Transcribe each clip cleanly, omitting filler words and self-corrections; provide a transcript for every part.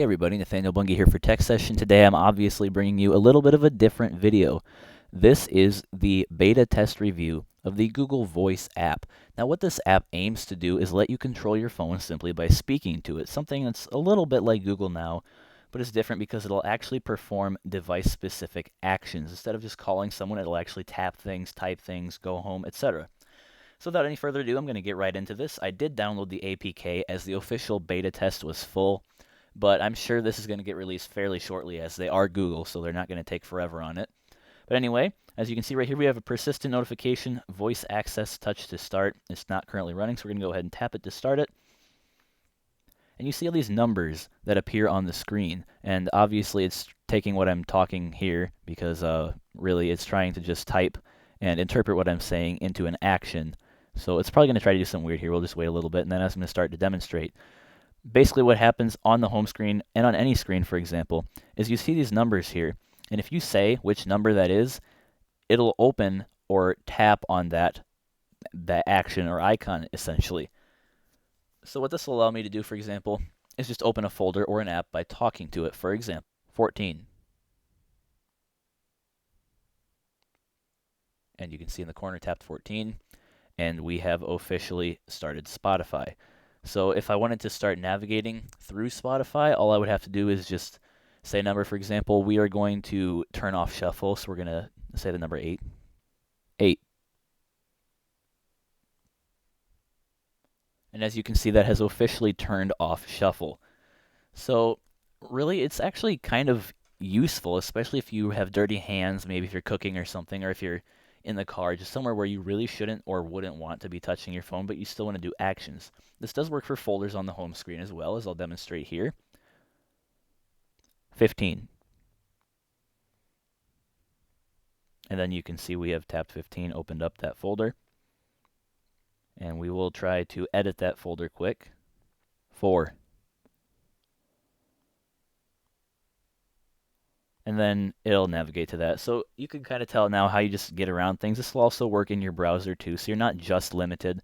Hey everybody, Nathaniel Bungie here for TechSession. Today I'm obviously bringing you a little bit of a different video. This is the beta test review of the Google Voice app. Now what this app aims to do is let you control your phone simply by speaking to it, something that's a little bit like Google Now, but it's different because it'll actually perform device-specific actions. Instead of just calling someone, it'll actually tap things, type things, go home, etc. So without any further ado, I'm going to get right into this. I did download the APK as the official beta test was full, but I'm sure this is going to get released fairly shortly as they are Google, so they're not going to take forever on it. But anyway, as you can see right here, we have a persistent notification, voice access touch to start. It's not currently running, so we're going to go ahead and tap it to start it. And you see all these numbers that appear on the screen, and obviously it's taking what I'm talking here because really it's trying to just type and interpret what I'm saying into an action. So it's probably going to try to do something weird here. We'll just wait a little bit, and then I'm going to start to demonstrate. Basically what happens on the home screen and on any screen, for example, is you see these numbers here, and if you say which number that is, it'll open or tap on that action or icon essentially. So what this will allow me to do, for example, is just open a folder or an app by talking to it. For example, 14. And you can see in the corner tapped 14, and we have officially started Spotify. So if I wanted to start navigating through Spotify, all I would have to do is just say a number. For example, we are going to turn off shuffle, so we're going to say the number 8. 8. And as you can see, that has officially turned off shuffle. So really, it's actually kind of useful, especially if you have dirty hands, maybe if you're cooking or something, or if you're in the car, just somewhere where you really shouldn't or wouldn't want to be touching your phone, but you still want to do actions. This does work for folders on the home screen as well, as I'll demonstrate here. 15. And then you can see we have tapped 15, opened up that folder. And we will try to edit that folder quick. 4. And then it'll navigate to that. So you can kind of tell now how you just get around things. This will also work in your browser too, so you're not just limited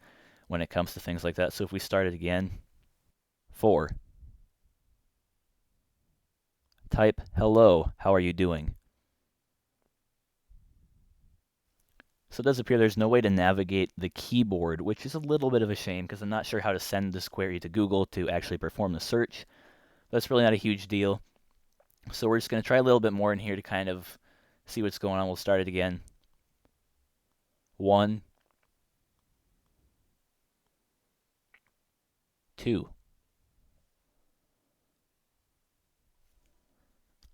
when it comes to things like that. So if we start it again, 4. Type, hello, how are you doing? So it does appear there's no way to navigate the keyboard, which is a little bit of a shame because I'm not sure how to send this query to Google to actually perform the search. That's really not a huge deal. So we're just going to try a little bit more in here to kind of see what's going on. We'll start it again. 1, 2.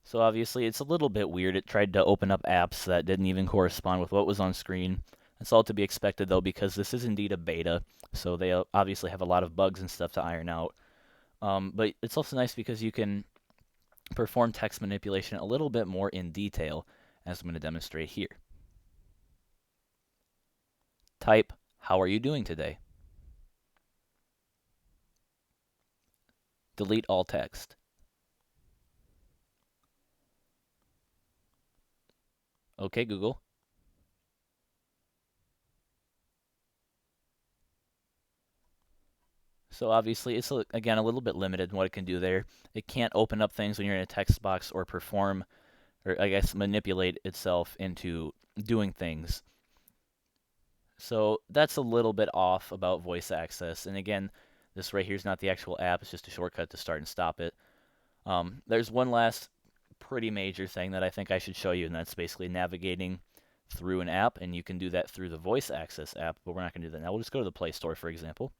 So obviously it's a little bit weird. It tried to open up apps that didn't even correspond with what was on screen. That's all to be expected though, because this is indeed a beta, so they obviously have a lot of bugs and stuff to iron out. But it's also nice because you can perform text manipulation a little bit more in detail, as I'm going to demonstrate here. Type, how are you doing today? Delete all text. Okay, Google. So obviously it's, again, a little bit limited in what it can do there. It can't open up things when you're in a text box or perform, or I guess manipulate itself into doing things. So that's a little bit off about voice access. And again, this right here is not the actual app. It's just a shortcut to start and stop it. There's one last pretty major thing that I think I should show you, and that's basically navigating through an app. And you can do that through the voice access app, but we're not going to do that now. We'll just go to the Play Store, for example.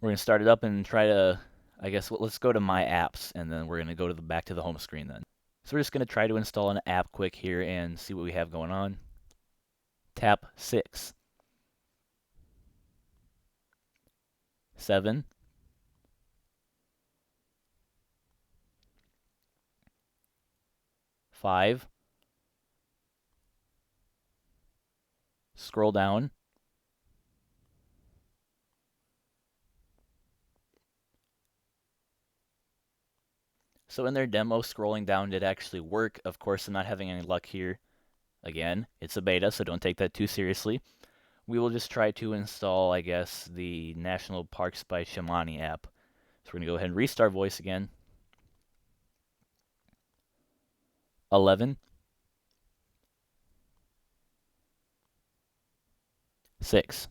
We're going to start it up and try to, I guess, let's go to My Apps, and then we're going to go to back to the home screen then. So we're just going to try to install an app quick here and see what we have going on. Tap 6. 7. 5. Scroll down. 6. So in their demo, scrolling down did actually work. Of course, I'm not having any luck here. Again, it's a beta, so don't take that too seriously. We will just try to install, I guess, the National Parks by Chamonix app. So we're going to go ahead and restart voice again. 11, 6,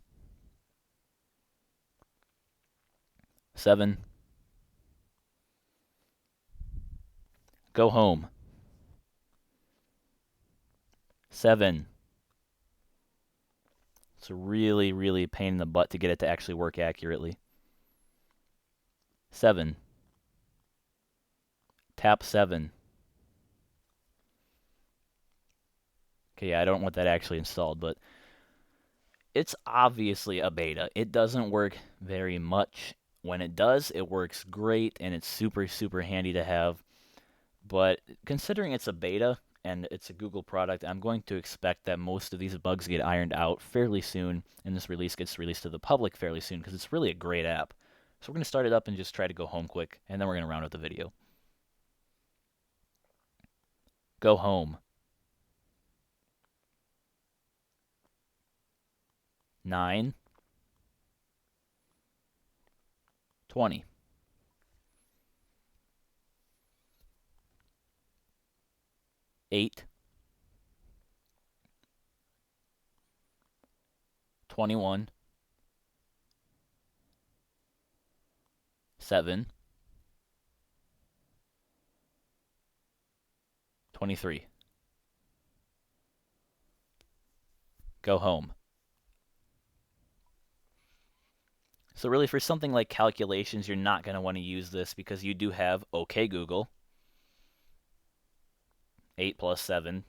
7, go home, 7. It's a really, really pain in the butt to get it to actually work accurately. 7, tap 7. Okay, yeah, I don't want that actually installed, but it's obviously a beta. It doesn't work very much. When it does, it works great and it's super, super handy to have. But considering it's a beta and it's a Google product, I'm going to expect that most of these bugs get ironed out fairly soon, and this release gets released to the public fairly soon because it's really a great app. So we're going to start it up and just try to go home quick, and then we're going to round out the video. Go home. 9, 20. 8, 21, 7, 23. Go home. So really for something like calculations, you're not going to want to use this because you do have OK Google, 8 plus 7,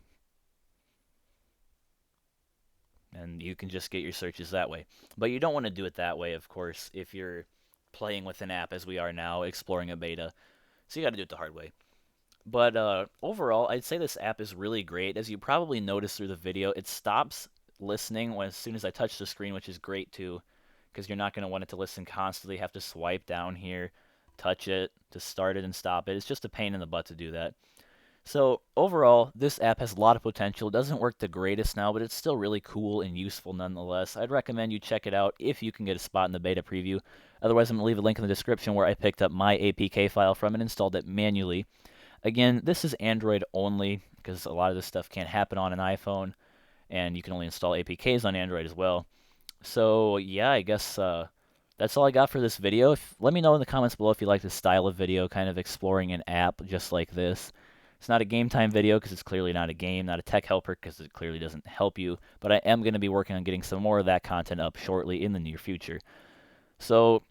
and you can just get your searches that way. But you don't want to do it that way, of course, if you're playing with an app as we are now, exploring a beta. So you got to do it the hard way. But overall, I'd say this app is really great. As you probably noticed through the video, it stops listening as soon as I touch the screen, which is great too, because you're not going to want it to listen constantly. You have to swipe down here, touch it to start it and stop it. It's just a pain in the butt to do that. So overall, this app has a lot of potential. It doesn't work the greatest now, but it's still really cool and useful nonetheless. I'd recommend you check it out if you can get a spot in the beta preview. Otherwise, I'm going to leave a link in the description where I picked up my APK file from and installed it manually. Again, this is Android only because a lot of this stuff can't happen on an iPhone, and you can only install APKs on Android as well. So yeah, I guess that's all I got for this video. Let me know in the comments below if you like this style of video, kind of exploring an app just like this. It's not a game time video because it's clearly not a game, not a tech helper because it clearly doesn't help you, but I am going to be working on getting some more of that content up shortly in the near future. So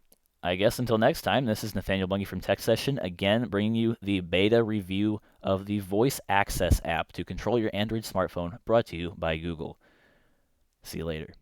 I guess until next time, this is Nathaniel Bungie from TechSession, again bringing you the beta review of the Voice Access app to control your Android smartphone, brought to you by Google. See you later.